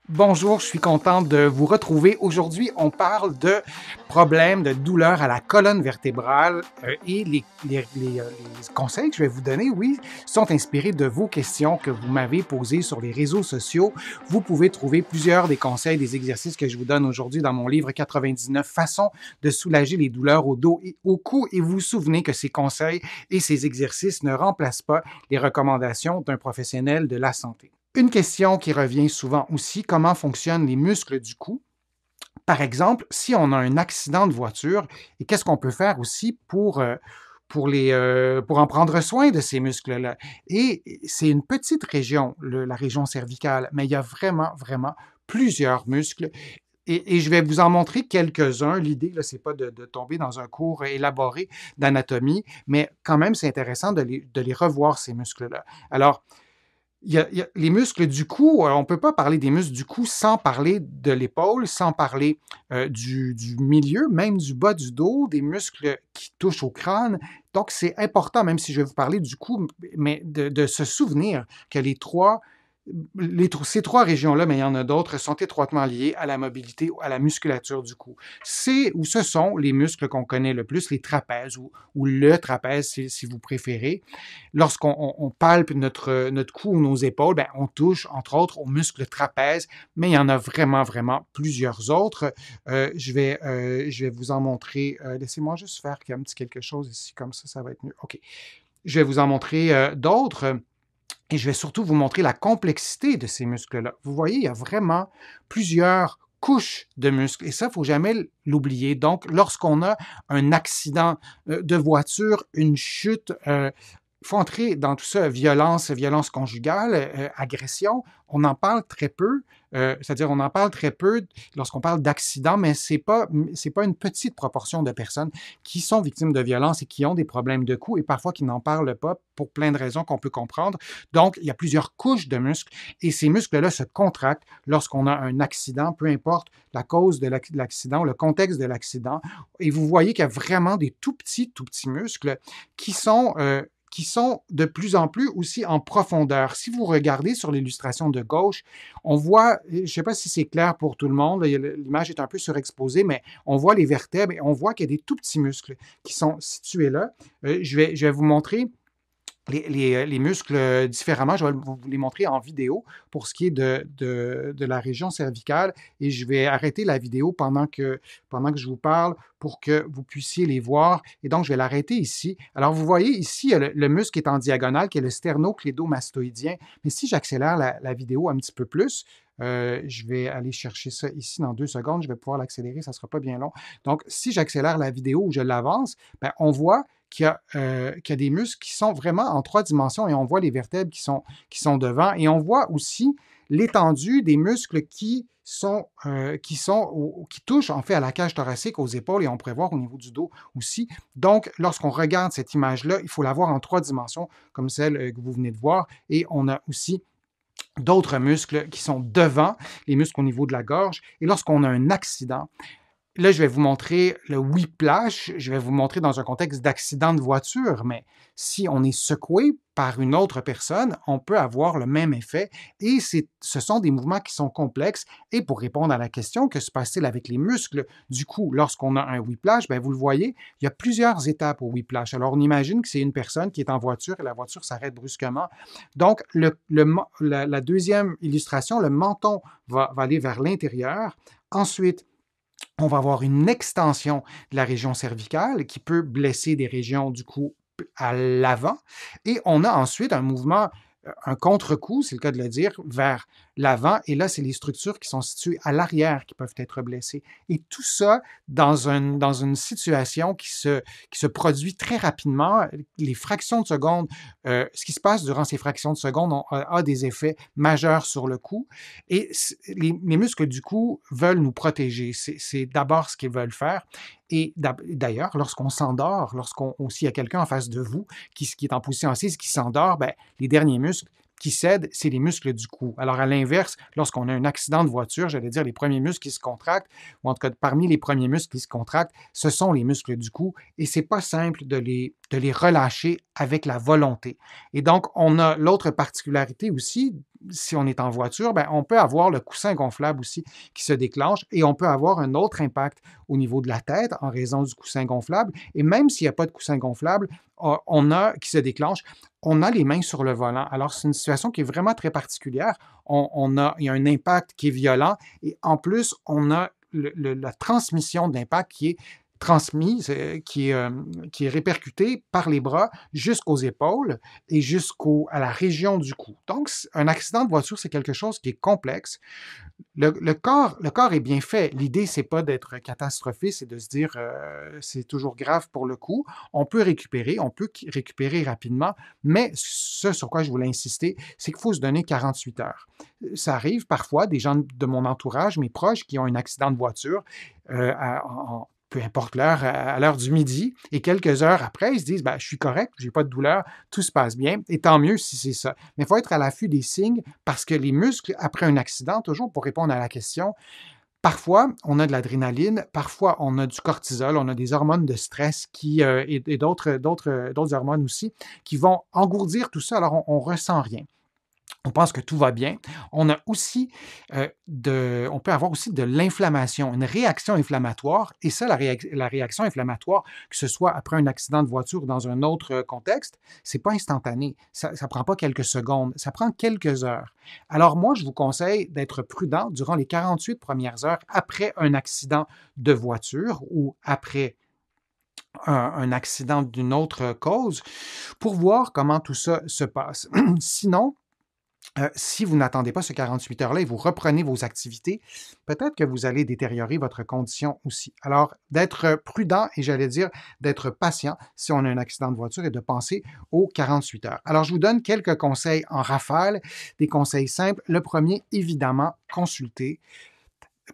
Bonjour, je suis content de vous retrouver. Aujourd'hui, on parle de problèmes de douleur à la colonne vertébrale et les conseils que je vais vous donner, oui, sont inspirés de vos questions que vous m'avez posées sur les réseaux sociaux. Vous pouvez trouver plusieurs des conseils, des exercices que je vous donne aujourd'hui dans mon livre 99 façons de soulager les douleurs au dos et au cou. Et vous vous souvenez que ces conseils et ces exercices ne remplacent pas les recommandations d'un professionnel de la santé. Une question qui revient souvent aussi, comment fonctionnent les muscles du cou? Par exemple, si on a un accident de voiture, et qu'est-ce qu'on peut faire aussi pour en prendre soin de ces muscles-là? Et c'est une petite région, la région cervicale, mais il y a vraiment, vraiment plusieurs muscles. Et je vais vous en montrer quelques-uns. L'idée, là, c'est pas de tomber dans un cours élaboré d'anatomie, mais quand même, c'est intéressant de les revoir, ces muscles-là. Alors, il y a les muscles du cou, on ne peut pas parler des muscles du cou sans parler de l'épaule, sans parler du milieu, même du bas du dos, des muscles qui touchent au crâne. Donc, c'est important, même si je vais vous parler du cou, mais de se souvenir que ces trois régions-là, mais il y en a d'autres, sont étroitement liées à la mobilité, à la musculature du cou. Ce sont les muscles qu'on connaît le plus, les trapèzes ou le trapèze, si vous préférez. Lorsqu'on palpe notre cou ou nos épaules, ben, on touche, entre autres, aux muscles trapèzes, mais il y en a vraiment, vraiment plusieurs autres. Je vais vous en montrer. Laissez-moi juste faire un petit quelque chose ici, comme ça va être mieux. OK. Je vais vous en montrer d'autres. Et je vais surtout vous montrer la complexité de ces muscles-là. Vous voyez, il y a vraiment plusieurs couches de muscles et ça, il ne faut jamais l'oublier. Donc, lorsqu'on a un accident de voiture, une chute, il faut entrer dans tout ça, violence conjugale, agression, on en parle très peu. C'est-à-dire, on en parle très peu lorsqu'on parle d'accident, mais c'est pas une petite proportion de personnes qui sont victimes de violences et qui ont des problèmes de cou et parfois qui n'en parlent pas pour plein de raisons qu'on peut comprendre. Donc, il y a plusieurs couches de muscles et ces muscles-là se contractent lorsqu'on a un accident, peu importe la cause de l'accident, le contexte de l'accident. Et vous voyez qu'il y a vraiment des tout petits muscles qui sont de plus en plus aussi en profondeur. Si vous regardez sur l'illustration de gauche, on voit, je ne sais pas si c'est clair pour tout le monde, l'image est un peu surexposée, mais on voit les vertèbres et on voit qu'il y a des tout petits muscles qui sont situés là. Je vais vous montrer les muscles différemment. Je vais vous les montrer en vidéo pour ce qui est de la région cervicale et je vais arrêter la vidéo pendant que je vous parle pour que vous puissiez les voir. Et donc, je vais l'arrêter ici. Alors, vous voyez ici, le muscle qui est en diagonale, qui est le sternoclédomastoïdien. Mais si j'accélère la vidéo un petit peu plus, je vais aller chercher ça ici dans 2 secondes. Je vais pouvoir l'accélérer, ça ne sera pas bien long. Donc, si j'accélère la vidéo ou je l'avance, ben, on voit qu'il y a des muscles qui sont vraiment en 3 dimensions et on voit les vertèbres qui sont devant et on voit aussi l'étendue des muscles qui touchent en fait à la cage thoracique, aux épaules et on pourrait voir au niveau du dos aussi. Donc, lorsqu'on regarde cette image-là, il faut la voir en 3 dimensions comme celle que vous venez de voir et on a aussi d'autres muscles qui sont devant, les muscles au niveau de la gorge. Et lorsqu'on a un accident, là, je vais vous montrer le whiplash. Je vais vous montrer dans un contexte d'accident de voiture, mais si on est secoué par une autre personne, on peut avoir le même effet. Et ce sont des mouvements qui sont complexes. Et pour répondre à la question, que se passe-t-il avec les muscles du cou lorsqu'on a un whiplash? Bien, vous le voyez, il y a plusieurs étapes au whiplash. Alors, on imagine que c'est une personne qui est en voiture et la voiture s'arrête brusquement. Donc, la deuxième illustration, le menton va aller vers l'intérieur. Ensuite, on va avoir une extension de la région cervicale qui peut blesser des régions du cou à l'avant. Et on a ensuite un mouvement, un contre-coup, c'est le cas de le dire, vers l'avant. Et là, c'est les structures qui sont situées à l'arrière qui peuvent être blessées. Et tout ça dans une situation qui se produit très rapidement. Les fractions de seconde, ce qui se passe durant ces fractions de seconde a des effets majeurs sur le cou. Et les muscles du cou veulent nous protéger. C'est d'abord ce qu'ils veulent faire. Et d'ailleurs, lorsqu'on s'endort, s'il y a quelqu'un en face de vous qui est en position assise, qui s'endort, ben, les derniers muscles qui cèdent, c'est les muscles du cou. Alors, à l'inverse, lorsqu'on a un accident de voiture, j'allais dire les premiers muscles qui se contractent, ou en tout cas parmi les premiers muscles qui se contractent, ce sont les muscles du cou. Et c'est pas simple de de les relâcher avec la volonté. Et donc, on a l'autre particularité aussi, si on est en voiture, ben, on peut avoir le coussin gonflable aussi qui se déclenche et on peut avoir un autre impact au niveau de la tête en raison du coussin gonflable. Et même s'il n'y a pas de coussin gonflable, qui se déclenche, on a les mains sur le volant. Alors, c'est une situation qui est vraiment très particulière. Il y a un impact qui est violent et en plus, on a la transmission de l'impact qui est transmise, qui est répercutée par les bras jusqu'aux épaules et à la région du cou. Donc, un accident de voiture, c'est quelque chose qui est complexe. Le corps est bien fait. L'idée, c'est pas d'être catastrophé, c'est de se dire c'est toujours grave pour le coup. On peut récupérer rapidement, mais ce sur quoi je voulais insister, c'est qu'il faut se donner 48 heures. Ça arrive parfois, des gens de mon entourage, mes proches, qui ont un accident de voiture peu importe l'heure, à l'heure du midi, et quelques heures après, ils se disent ben, « je suis correct, j'ai pas de douleur, tout se passe bien », et tant mieux si c'est ça. Mais il faut être à l'affût des signes, parce que les muscles, après un accident, toujours pour répondre à la question, parfois, on a de l'adrénaline, parfois, on a du cortisol, on a des hormones de stress et d'autres hormones aussi, qui vont engourdir tout ça, alors on ressent rien. On pense que tout va bien. On a aussi on peut avoir aussi de l'inflammation, une réaction inflammatoire. Et ça, la réaction inflammatoire, que ce soit après un accident de voiture ou dans un autre contexte, c'est pas instantané. Ça prend pas quelques secondes, ça prend quelques heures. Alors moi, je vous conseille d'être prudent durant les 48 premières heures après un accident de voiture ou après un accident d'une autre cause pour voir comment tout ça se passe. Sinon, si vous n'attendez pas ce 48 heures-là et vous reprenez vos activités, peut-être que vous allez détériorer votre condition aussi. Alors, d'être prudent et j'allais dire d'être patient si on a un accident de voiture et de penser aux 48 heures. Alors, je vous donne quelques conseils en rafale, des conseils simples. Le premier, évidemment, consulter.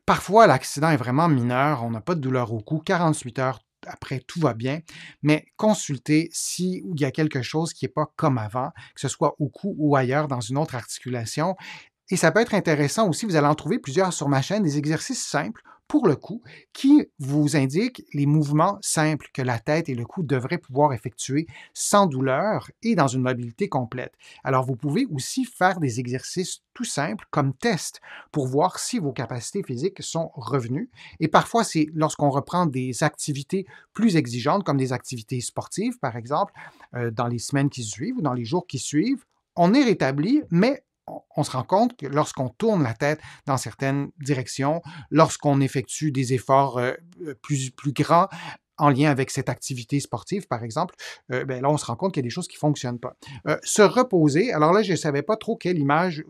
Parfois, l'accident est vraiment mineur, on n'a pas de douleur au cou, 48 heures après, tout va bien, mais consultez si il y a quelque chose qui n'est pas comme avant, que ce soit au cou ou ailleurs dans une autre articulation. Et ça peut être intéressant aussi, vous allez en trouver plusieurs sur ma chaîne, des exercices simples pour le cou qui vous indiquent les mouvements simples que la tête et le cou devraient pouvoir effectuer sans douleur et dans une mobilité complète. Alors, vous pouvez aussi faire des exercices tout simples comme test pour voir si vos capacités physiques sont revenues. Et parfois, c'est lorsqu'on reprend des activités plus exigeantes, comme des activités sportives, par exemple, dans les semaines qui suivent ou dans les jours qui suivent, on est rétabli, mais on se rend compte que lorsqu'on tourne la tête dans certaines directions, lorsqu'on effectue des efforts plus grands en lien avec cette activité sportive, par exemple, ben là, on se rend compte qu'il y a des choses qui ne fonctionnent pas. Se reposer, alors là, je ne savais pas trop quelle image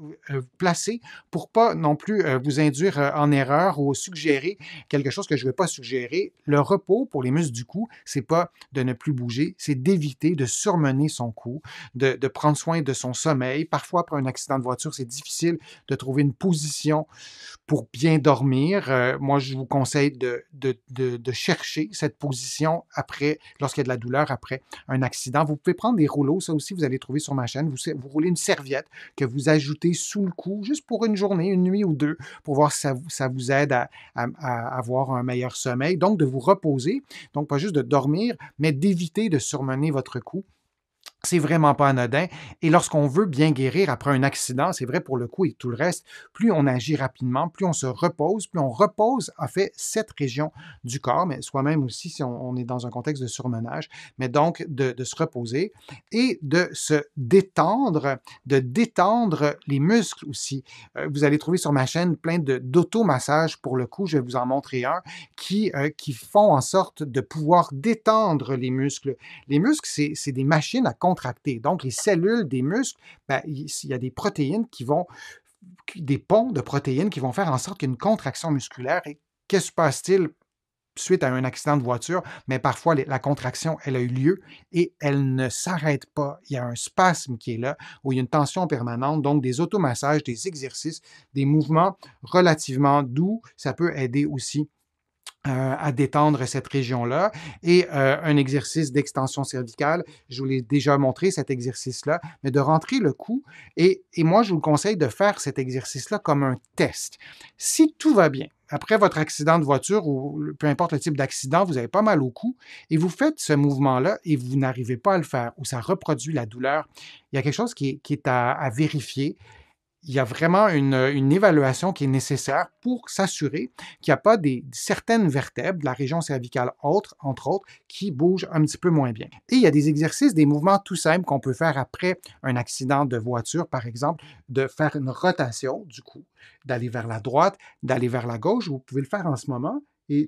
placer pour pas non plus vous induire en erreur ou suggérer quelque chose que je ne vais pas suggérer. Le repos pour les muscles du cou, c'est pas de ne plus bouger, c'est d'éviter de surmener son cou, de prendre soin de son sommeil. Parfois, après un accident de voiture, c'est difficile de trouver une position pour bien dormir. Moi, je vous conseille de chercher cette position lorsqu'il y a de la douleur après un accident. Vous pouvez prendre des rouleaux, ça aussi, vous allez trouver sur ma chaîne. Vous roulez une serviette que vous ajoutez sous le cou, juste pour une journée, une nuit ou deux, pour voir si ça vous aide à avoir un meilleur sommeil. Donc, de vous reposer, donc pas juste de dormir, mais d'éviter de surmener votre cou. C'est vraiment pas anodin. Et lorsqu'on veut bien guérir après un accident, c'est vrai pour le cou et tout le reste, plus on agit rapidement, plus on se repose, plus on repose, en fait, cette région du corps, mais soi-même aussi si on est dans un contexte de surmenage, mais donc de se reposer et de se détendre, de détendre les muscles aussi. Vous allez trouver sur ma chaîne plein d'automassages pour le cou, je vais vous en montrer un, qui font en sorte de pouvoir détendre les muscles. Les muscles, c'est des machines à contracter. Donc, les cellules des muscles, ben, il y a des protéines des ponts de protéines qui vont faire en sorte qu'il y a une contraction musculaire. Et qu'est-ce qui se passe-t-il suite à un accident de voiture? Mais parfois, la contraction, elle a eu lieu et elle ne s'arrête pas. Il y a un spasme qui est là, où il y a une tension permanente. Donc, des automassages, des exercices, des mouvements relativement doux, ça peut aider aussi à détendre cette région-là. Et un exercice d'extension cervicale, je vous l'ai déjà montré, cet exercice-là, mais de rentrer le cou. Et moi, je vous conseille de faire cet exercice-là comme un test. Si tout va bien, après votre accident de voiture ou peu importe le type d'accident, vous avez pas mal au cou et vous faites ce mouvement-là et vous n'arrivez pas à le faire ou ça reproduit la douleur, il y a quelque chose qui est à vérifier. Il y a vraiment une évaluation qui est nécessaire pour s'assurer qu'il n'y a pas certaines vertèbres de la région cervicale haute, entre autres, qui bougent un petit peu moins bien. Et il y a des exercices, des mouvements tout simples qu'on peut faire après un accident de voiture, par exemple, de faire une rotation du cou, d'aller vers la droite, d'aller vers la gauche. Vous pouvez le faire en ce moment. Et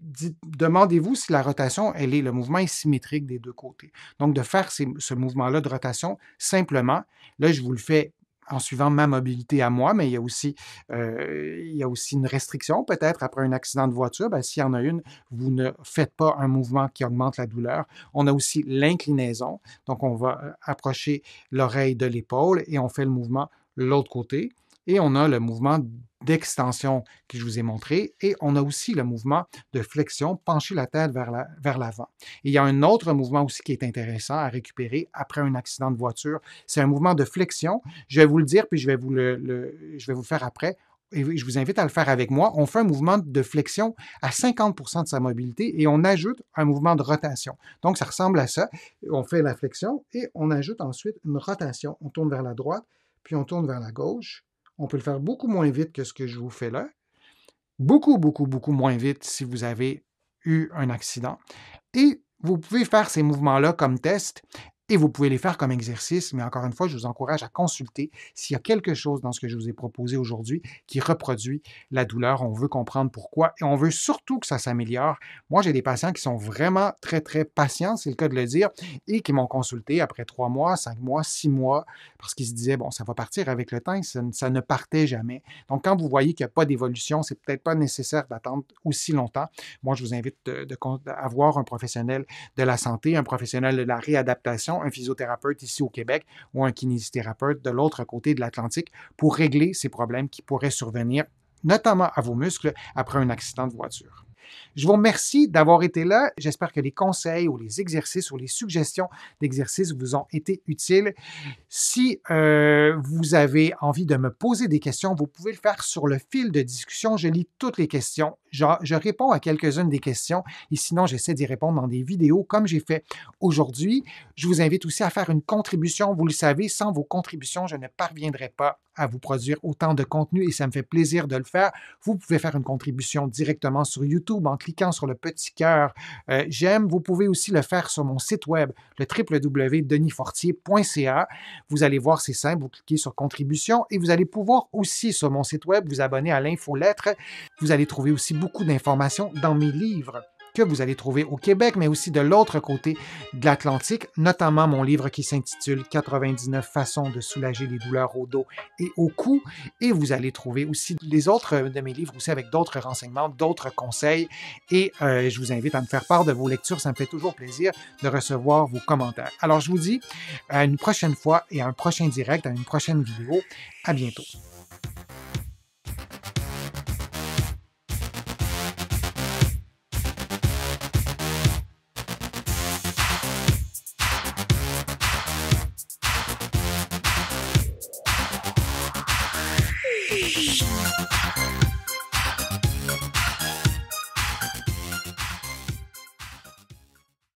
demandez-vous si la rotation, le mouvement est symétrique des deux côtés. Donc, de faire ce mouvement-là de rotation simplement, là, je vous le fais en suivant ma mobilité à moi, mais il y a aussi une restriction peut-être après un accident de voiture. Ben, s'il y en a une, vous ne faites pas un mouvement qui augmente la douleur. On a aussi l'inclinaison. Donc, on va approcher l'oreille de l'épaule et on fait le mouvement de l'autre côté. Et on a le mouvement d'extension que je vous ai montré. Et on a aussi le mouvement de flexion, pencher la tête vers l'avant. Et il y a un autre mouvement aussi qui est intéressant à récupérer après un accident de voiture. C'est un mouvement de flexion. Je vais vous le dire, puis je vais vous le faire après. Et je vous invite à le faire avec moi. On fait un mouvement de flexion à 50% de sa mobilité et on ajoute un mouvement de rotation. Donc, ça ressemble à ça. On fait la flexion et on ajoute ensuite une rotation. On tourne vers la droite, puis on tourne vers la gauche. On peut le faire beaucoup moins vite que ce que je vous fais là. Beaucoup, beaucoup, beaucoup moins vite si vous avez eu un accident. Et vous pouvez faire ces mouvements-là comme test et vous pouvez les faire comme exercice, mais encore une fois, je vous encourage à consulter s'il y a quelque chose dans ce que je vous ai proposé aujourd'hui qui reproduit la douleur. On veut comprendre pourquoi et on veut surtout que ça s'améliore. Moi, j'ai des patients qui sont vraiment très, très patients, c'est le cas de le dire, et qui m'ont consulté après 3 mois, 5 mois, 6 mois, parce qu'ils se disaient, bon, ça va partir avec le temps, ça ne partait jamais. Donc, quand vous voyez qu'il n'y a pas d'évolution, c'est peut-être pas nécessaire d'attendre aussi longtemps. Moi, je vous invite à voir un professionnel de la santé, un professionnel de la réadaptation, un physiothérapeute ici au Québec ou un kinésithérapeute de l'autre côté de l'Atlantique pour régler ces problèmes qui pourraient survenir, notamment à vos muscles après un accident de voiture. Je vous remercie d'avoir été là. J'espère que les conseils ou les exercices ou les suggestions d'exercices vous ont été utiles. Si vous avez envie de me poser des questions, vous pouvez le faire sur le fil de discussion. Je lis toutes les questions. Je réponds à quelques-unes des questions et sinon, j'essaie d'y répondre dans des vidéos comme j'ai fait aujourd'hui. Je vous invite aussi à faire une contribution. Vous le savez, sans vos contributions, je ne parviendrai pas à vous produire autant de contenu et ça me fait plaisir de le faire. Vous pouvez faire une contribution directement sur YouTube en cliquant sur le petit cœur j'aime. Vous pouvez aussi le faire sur mon site web, le www.denisfortier.ca. Vous allez voir, c'est simple, vous cliquez sur contribution et vous allez pouvoir aussi sur mon site web vous abonner à l'infolettre. Vous allez trouver aussi beaucoup d'informations dans mes livres que vous allez trouver au Québec, mais aussi de l'autre côté de l'Atlantique, notamment mon livre qui s'intitule « 99 façons de soulager les douleurs au dos et au cou ». Et vous allez trouver aussi les autres de mes livres aussi avec d'autres renseignements, d'autres conseils. Et je vous invite à me faire part de vos lectures. Ça me fait toujours plaisir de recevoir vos commentaires. Alors, je vous dis à une prochaine fois et à un prochain direct, à une prochaine vidéo. À bientôt. Shh.